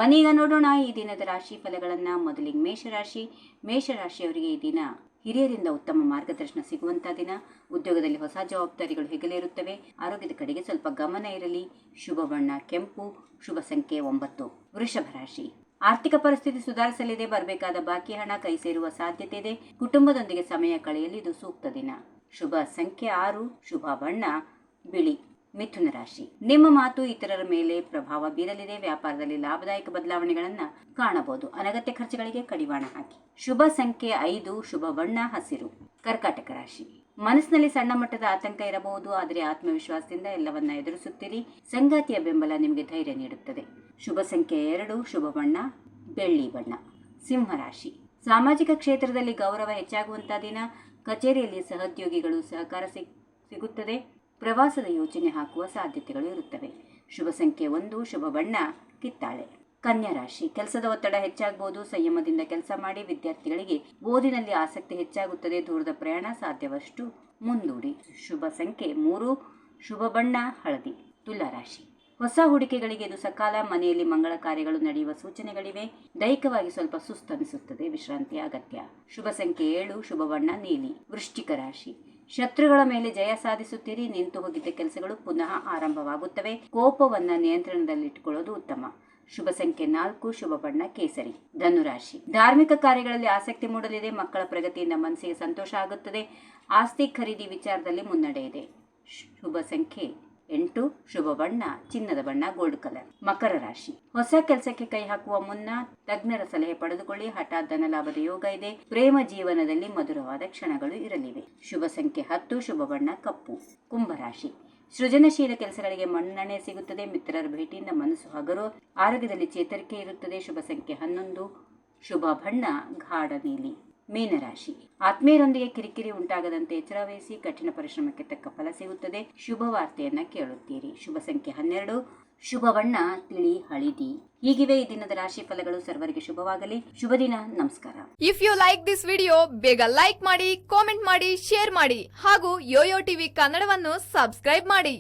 ಬನ್ನೀಗ ನೋಡೋಣ ಈ ದಿನದ ರಾಶಿ ಫಲಗಳನ್ನ. ಮೊದಲಿಗೆ ಮೇಷರಾಶಿಯವರಿಗೆ ಈ ದಿನ ಹಿರಿಯರಿಂದ ಉತ್ತಮ ಮಾರ್ಗದರ್ಶನ ಸಿಗುವಂತಹ ದಿನ. ಉದ್ಯೋಗದಲ್ಲಿ ಹೊಸ ಜವಾಬ್ದಾರಿಗಳು ಹೆಗಲೇರುತ್ತವೆ. ಆರೋಗ್ಯದ ಕಡೆಗೆ ಸ್ವಲ್ಪ ಗಮನ ಇರಲಿ. ಶುಭ ಬಣ್ಣ ಕೆಂಪು. ಶುಭ ಸಂಖ್ಯೆ 9. ವೃಷಭ ರಾಶಿ, ಆರ್ಥಿಕ ಪರಿಸ್ಥಿತಿ ಸುಧಾರಿಸಲಿದೆ. ಬರಬೇಕಾದ ಬಾಕಿ ಹಣ ಕೈ ಸೇರುವ ಸಾಧ್ಯತೆ ಇದೆ. ಕುಟುಂಬದೊಂದಿಗೆ ಸಮಯ ಕಳೆಯಲು ಇದು ಸೂಕ್ತ ದಿನ. ಶುಭ ಸಂಖ್ಯೆ 6. ಶುಭ ಬಣ್ಣ ಬಿಳಿ. ಮಿಥುನ ರಾಶಿ, ನಿಮ್ಮ ಮಾತು ಇತರರ ಮೇಲೆ ಪ್ರಭಾವ ಬೀರಲಿದೆ. ವ್ಯಾಪಾರದಲ್ಲಿ ಲಾಭದಾಯಕ ಬದಲಾವಣೆಗಳನ್ನು ಕಾಣಬಹುದು. ಅನಗತ್ಯ ಖರ್ಚುಗಳಿಗೆ ಕಡಿವಾಣ ಹಾಕಿ. ಶುಭ ಸಂಖ್ಯೆ 5. ಶುಭ ಬಣ್ಣ ಹಸಿರು. ಕರ್ಕಾಟಕ ರಾಶಿ, ಮನಸ್ಸಿನಲ್ಲಿ ಸಣ್ಣ ಮಟ್ಟದ ಆತಂಕ ಇರಬಹುದು, ಆದರೆ ಆತ್ಮವಿಶ್ವಾಸದಿಂದ ಎಲ್ಲವನ್ನ ಎದುರಿಸುತ್ತೀರಿ. ಸಂಗಾತಿಯ ಬೆಂಬಲ ನಿಮಗೆ ಧೈರ್ಯ ನೀಡುತ್ತದೆ. ಶುಭ ಸಂಖ್ಯೆ 2. ಶುಭ ಬಣ್ಣ ಬೆಳ್ಳಿ ಬಣ್ಣ. ಸಿಂಹರಾಶಿ, ಸಾಮಾಜಿಕ ಕ್ಷೇತ್ರದಲ್ಲಿ ಗೌರವ ಹೆಚ್ಚಾಗುವಂತಹ ದಿನ. ಕಚೇರಿಯಲ್ಲಿ ಸಹೋದ್ಯೋಗಿಗಳು ಸಹಕಾರ ಸಿಗುತ್ತದೆ. ಪ್ರವಾಸದ ಯೋಜನೆ ಹಾಕುವ ಸಾಧ್ಯತೆಗಳು ಇರುತ್ತವೆ. ಶುಭ ಸಂಖ್ಯೆ 1. ಶುಭ ಬಣ್ಣ ಕಿತ್ತಾಳೆ. ಕನ್ಯಾ ರಾಶಿ, ಕೆಲಸದ ಒತ್ತಡ ಹೆಚ್ಚಾಗಬಹುದು. ಸಂಯಮದಿಂದ ಕೆಲಸ ಮಾಡಿ. ವಿದ್ಯಾರ್ಥಿಗಳಿಗೆ ಓದಿನಲ್ಲಿ ಆಸಕ್ತಿ ಹೆಚ್ಚಾಗುತ್ತದೆ. ದೂರದ ಪ್ರಯಾಣ ಸಾಧ್ಯವಷ್ಟು ಮುಂದೂಡಿ. ಶುಭ ಸಂಖ್ಯೆ 3. ಶುಭ ಬಣ್ಣ ಹಳದಿ. ತುಲಾ ರಾಶಿ, ಹೊಸ ಹೂಡಿಕೆಗಳಿಗೆ ಇದು ಸಕಾಲ. ಮನೆಯಲ್ಲಿ ಮಂಗಳ ಕಾರ್ಯಗಳು ನಡೆಯುವ ಸೂಚನೆಗಳಿವೆ. ದೈಹಿಕವಾಗಿ ಸ್ವಲ್ಪ ಸುಸ್ತನಿಸುತ್ತದೆ. ವಿಶ್ರಾಂತಿಯ ಅಗತ್ಯ. ಶುಭ ಸಂಖ್ಯೆ 7. ಶುಭ ಬಣ್ಣ ನೀಲಿ. ವೃಶ್ಚಿಕ ರಾಶಿ, ಶತ್ರುಗಳ ಮೇಲೆ ಜಯ ಸಾಧಿಸುತ್ತೀರಿ. ನಿಂತು ಹೋಗಿದ್ದ ಕೆಲಸಗಳು ಪುನಃ ಆರಂಭವಾಗುತ್ತವೆ. ಕೋಪವನ್ನ ನಿಯಂತ್ರಣದಲ್ಲಿಟ್ಟುಕೊಳ್ಳೋದು ಉತ್ತಮ. ಶುಭ ಸಂಖ್ಯೆ 4. ಶುಭ ಬಣ್ಣ ಕೇಸರಿ. ಧನುರಾಶಿ, ಧಾರ್ಮಿಕ ಕಾರ್ಯಗಳಲ್ಲಿ ಆಸಕ್ತಿ ಮೂಡಲಿದೆ. ಮಕ್ಕಳ ಪ್ರಗತಿಯಿಂದ ಮನಸ್ಸಿಗೆ ಸಂತೋಷ ಆಗುತ್ತದೆ. ಆಸ್ತಿ ಖರೀದಿ ವಿಚಾರದಲ್ಲಿ ಮುನ್ನಡೆ ಇದೆ. ಶುಭ ಸಂಖ್ಯೆ 8. ಶುಭ ಬಣ್ಣ ಚಿನ್ನದ ಬಣ್ಣ ಗೋಲ್ಡ್ ಕಲರ್. ಮಕರ ರಾಶಿ, ಹೊಸ ಕೆಲಸಕ್ಕೆ ಕೈ ಹಾಕುವ ಮುನ್ನ ತಜ್ಞರ ಸಲಹೆ ಪಡೆದುಕೊಳ್ಳಿ. ಹಠಾತ್ ಧನ ಲಾಭದ ಯೋಗ ಇದೆ. ಪ್ರೇಮ ಜೀವನದಲ್ಲಿ ಮಧುರವಾದ ಕ್ಷಣಗಳು ಇರಲಿವೆ. ಶುಭ ಸಂಖ್ಯೆ 10. ಶುಭ ಬಣ್ಣ ಕಪ್ಪು. ಕುಂಭರಾಶಿ, ಸೃಜನಶೀಲ ಕೆಲಸಗಳಿಗೆ ಮನ್ನಣೆ ಸಿಗುತ್ತದೆ. ಮಿತ್ರರ ಭೇಟಿಯಿಂದ ಮನಸ್ಸು ಹಗರು. ಆರೋಗ್ಯದಲ್ಲಿ ಚೇತರಿಕೆ ಇರುತ್ತದೆ. ಶುಭ ಸಂಖ್ಯೆ 11. ಶುಭ ಬಣ್ಣ ಗಾಢ ನೀಲಿ. ಮೀನರಾಶಿ, ಆತ್ಮೀಯರೊಂದಿಗೆ ಕಿರಿಕಿರಿ ಉಂಟಾಗದಂತೆ ಎಚ್ಚರ ವಹಿಸಿ. ಕಠಿಣ ಪರಿಶ್ರಮಕ್ಕೆ ತಕ್ಕ ಫಲ ಸಿಗುತ್ತದೆ. ಶುಭ ವಾರ್ತೆಯನ್ನ ಕೇಳುತ್ತೀರಿ. ಶುಭ ಸಂಖ್ಯೆ 12. ಶುಭ ಬಣ್ಣ ತಿಳಿ ಹಳಿದಿ. ಹೀಗಿವೆ ಈ ದಿನದ ರಾಶಿ ಫಲಗಳು. ಸರ್ವರಿಗೆ ಶುಭವಾಗಲಿ. ಶುಭ ದಿನ. ನಮಸ್ಕಾರ. If you like this video, ಬೇಗ ಲೈಕ್ ಮಾಡಿ, ಕಾಮೆಂಟ್ ಮಾಡಿ, ಶೇರ್ ಮಾಡಿ ಹಾಗೂ ಯೋಯೋ ಟಿವಿ ಕನ್ನಡವನ್ನು ಸಬ್ಸ್ಕ್ರೈಬ್ ಮಾಡಿ.